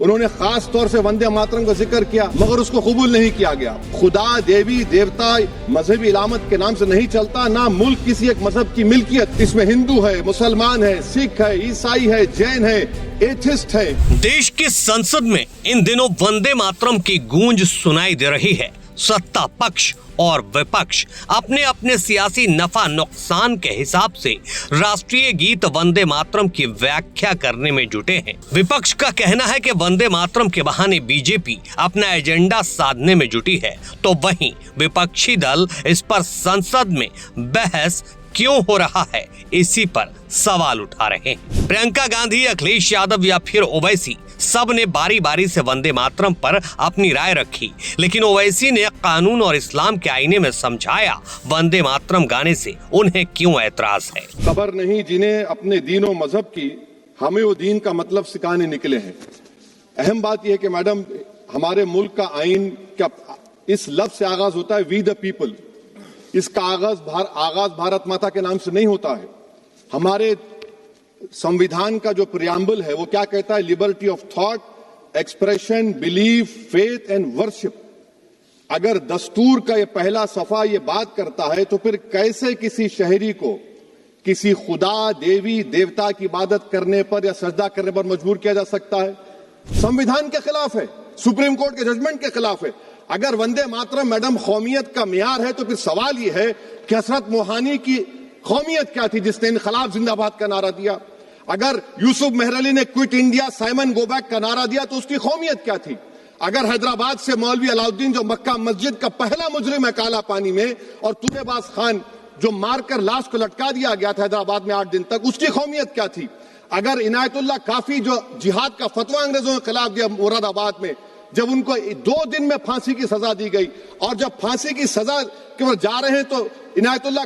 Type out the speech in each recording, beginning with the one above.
उन्होंने खास तौर से वंदे मातरम का जिक्र किया, मगर उसको कबूल नहीं किया गया। खुदा, देवी, देवता मजहबी इलामत के नाम से नहीं चलता, ना मुल्क किसी एक मजहब की मिल्कियत। इसमें हिंदू है, मुसलमान है, सिख है, ईसाई है, जैन है, एथिस्ट है। देश की संसद में इन दिनों वंदे मातरम की गूंज सुनाई दे रही है। सत्ता पक्ष और विपक्ष अपने अपने सियासी नफा नुकसान के हिसाब से राष्ट्रीय गीत वंदे मातरम की व्याख्या करने में जुटे हैं। विपक्ष का कहना है कि वंदे मातरम के बहाने बीजेपी अपना एजेंडा साधने में जुटी है, तो वहीं विपक्षी दल इस पर संसद में बहस क्यों हो रहा है, इसी पर सवाल उठा रहे हैं। प्रियंका गांधी, अखिलेश यादव या फिर ओवैसी, सब ने बारी बारी से वंदे मातरम पर अपनी राय रखी, लेकिन ओवैसी ने कानून और इस्लाम के आईने में समझाया वंदे मातरम गाने से उन्हें क्यों ऐतराज है। खबर नहीं जिन्हें अपने दीन और मजहब की, हमें वो दीन का मतलब सिखाने निकले हैं। अहम बात यह है कि मैडम, हमारे मुल्क का आईन क्या इस लफ्ज से आगाज होता है, वी द पीपल। इसका आगाज भारत माता के नाम से नहीं होता है। हमारे संविधान का जो प्रियम्बल है वो क्या कहता है? Liberty of thought, expression, belief, faith and worship. अगर दस्तूर का ये पहला सफा ये बात करता है, तो फिर कैसे किसी शहरी को किसी खुदा, देवी, देवता की इबादत करने पर या सजदा करने पर मजबूर किया जा सकता है? संविधान के खिलाफ है, सुप्रीम कोर्ट के जजमेंट के खिलाफ है। अगर वंदे मातरम मैडम कौमियत का मियार है, तो फिर सवाल यह है कि हजरत मोहानी की कौमियत क्या थी जिसने इनकलाब जिंदाबाद का नारा दिया? अगर यूसुफ मेहरली ने quit India, Simon go back का नारा दिया, तो उसकी कौमियत क्या थी? अगर हैदराबाद से मौलवी अलाउद्दीन, जो मक्का मस्जिद का पहला मुजरिम है काला पानी में, और तूरेबाज खान जो मारकर लाश को लटका दिया गया था हैदराबाद में 8 दिन तक, उसकी कौमियत क्या थी? अगर इनायतुल्लाह काफी जो जिहाद का फतवा अंग्रेजों के खिलाफ दिया मुरादाबाद में, जब उनको 2 दिन में फांसी की सजा दी गई, और जब फांसी की सजा के बाद जा रहे हैं, तो इनायतुल्लाह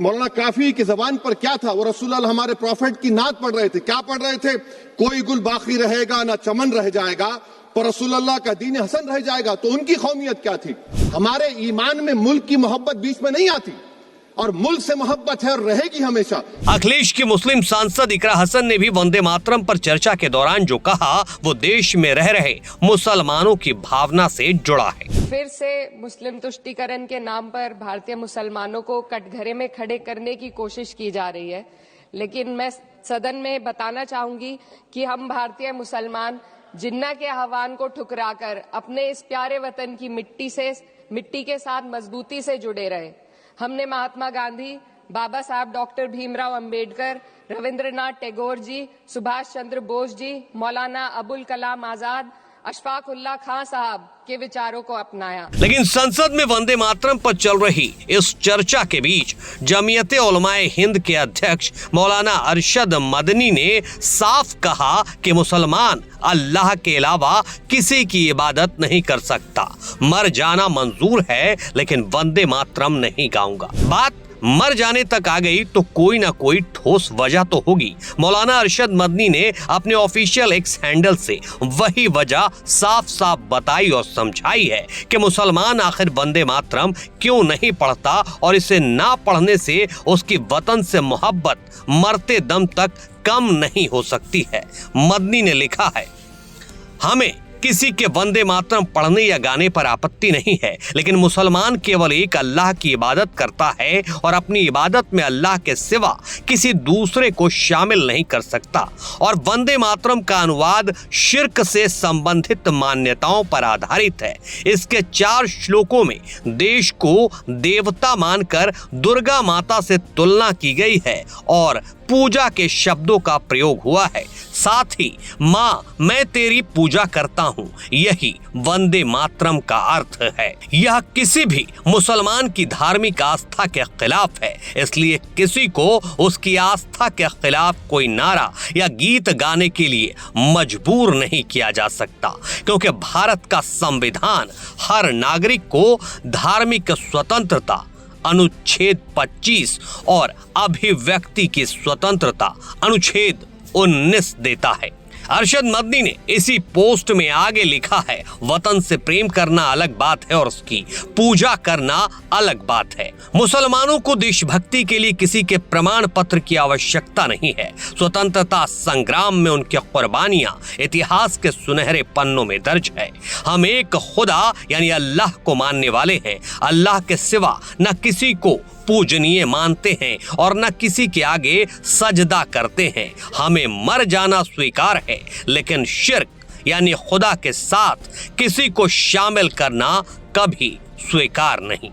मौलाना काफी की जबान पर क्या था? वो रसूलुल्लाह हमारे प्रॉफिट की नात पढ़ रहे थे। क्या पढ़ रहे थे? कोई गुल बाकी रहेगा ना चमन रह जाएगा, पर रसूलुल्लाह का दीन हसन रह जाएगा। तो उनकी कौमियत क्या थी? हमारे ईमान में मुल्क की मोहब्बत बीच में नहीं आती, और मुल्क से मोहब्बत है और रहेगी हमेशा। अखिलेश की मुस्लिम सांसद इकरा हसन ने भी वंदे मातरम पर चर्चा के दौरान जो कहा, वो देश में रह रहे मुसलमानों की भावना से जुड़ा है। फिर से मुस्लिम तुष्टीकरण के नाम पर भारतीय मुसलमानों को कटघरे में खड़े करने की कोशिश की जा रही है, लेकिन मैं सदन में बताना चाहूंगी कि हम भारतीय मुसलमान जिन्ना के आह्वान को ठुकराकर अपने इस प्यारे वतन की मिट्टी के साथ मजबूती से जुड़े रहे। हमने महात्मा गांधी, बाबा साहब डॉक्टर भीमराव अंबेडकर, रविंद्रनाथ टैगोर जी, सुभाष चंद्र बोस जी, मौलाना अबुल कलाम आजाद, अशफाक उल्लाह खां साहब के विचारों को अपनाया। लेकिन संसद में वंदे मातरम पर चल रही इस चर्चा के बीच जमीयते उलमाए हिंद के अध्यक्ष मौलाना अरशद मदनी ने साफ कहा कि मुसलमान अल्लाह के अलावा किसी की इबादत नहीं कर सकता। मर जाना मंजूर है, लेकिन वंदे मातरम नहीं गाऊंगा। बात मर जाने तक आ गई तो कोई ना कोई ठोस वजह तो होगी। मौलाना अरशद मदनी ने अपने ऑफिशियल एक्स हैंडल से वही वजह साफ साफ बताई और समझाई है कि मुसलमान आखिर वंदे मातरम क्यों नहीं पढ़ता, और इसे ना पढ़ने से उसकी वतन से मोहब्बत मरते दम तक कम नहीं हो सकती है। मदनी ने लिखा है, हमें किसी के वंदे मातरम पढ़ने या गाने पर आपत्ति नहीं है, लेकिन मुसलमान केवल एक अल्लाह की इबादत करता है और अपनी इबादत में अल्लाह के सिवा किसी दूसरे को शामिल नहीं कर सकता। और वंदे मातरम का अनुवाद शिर्क से संबंधित मान्यताओं पर आधारित है। इसके 4 श्लोकों में देश को देवता मानकर दुर्गा माता से तुलना की गई है और पूजा के शब्दों का प्रयोग हुआ है। साथ ही माँ मैं तेरी पूजा करता हूँ, यही वंदे मातरम का अर्थ है। यह किसी भी मुसलमान की धार्मिक आस्था के खिलाफ है, इसलिए किसी को उसकी आस्था के खिलाफ कोई नारा या गीत गाने के लिए मजबूर नहीं किया जा सकता, क्योंकि भारत का संविधान हर नागरिक को धार्मिक स्वतंत्रता, अनुच्छेद 25 और अभिव्यक्ति की स्वतंत्रता अनुच्छेद 19 देता है। अरशद मदनी ने इसी पोस्ट में आगे लिखा है, वतन से प्रेम करना अलग बात है और उसकी पूजा करना अलग बात है। मुसलमानों को देशभक्ति के लिए किसी के प्रमाण पत्र की आवश्यकता नहीं है। स्वतंत्रता संग्राम में उनकी कुर्बानियां इतिहास के सुनहरे पन्नों में दर्ज है। हम एक खुदा यानी अल्लाह को मानने वाले हैं। अल्लाह के सिवा न किसी को पूजनीय मानते हैं और न किसी के आगे सजदा करते हैं। हमें मर जाना स्वीकार है, लेकिन शिर्क यानी खुदा के साथ किसी को शामिल करना कभी स्वीकार नहीं।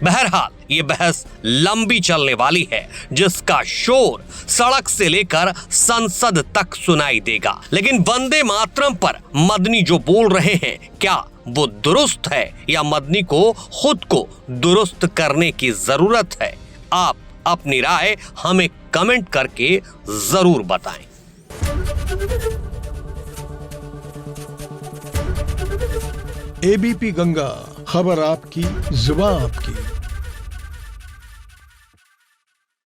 बहरहाल ये बहस लंबी चलने वाली है, जिसका शोर सड़क से लेकर संसद तक सुनाई देगा। लेकिन वंदे मातरम पर मदनी जो बोल रहे हैं, क्या वो दुरुस्त है या मदनी को खुद को दुरुस्त करने की जरूरत है? आप अपनी राय हमें कमेंट करके जरूर बताएं। एबीपी गंगा, खबर आपकी, जुबान आपकी।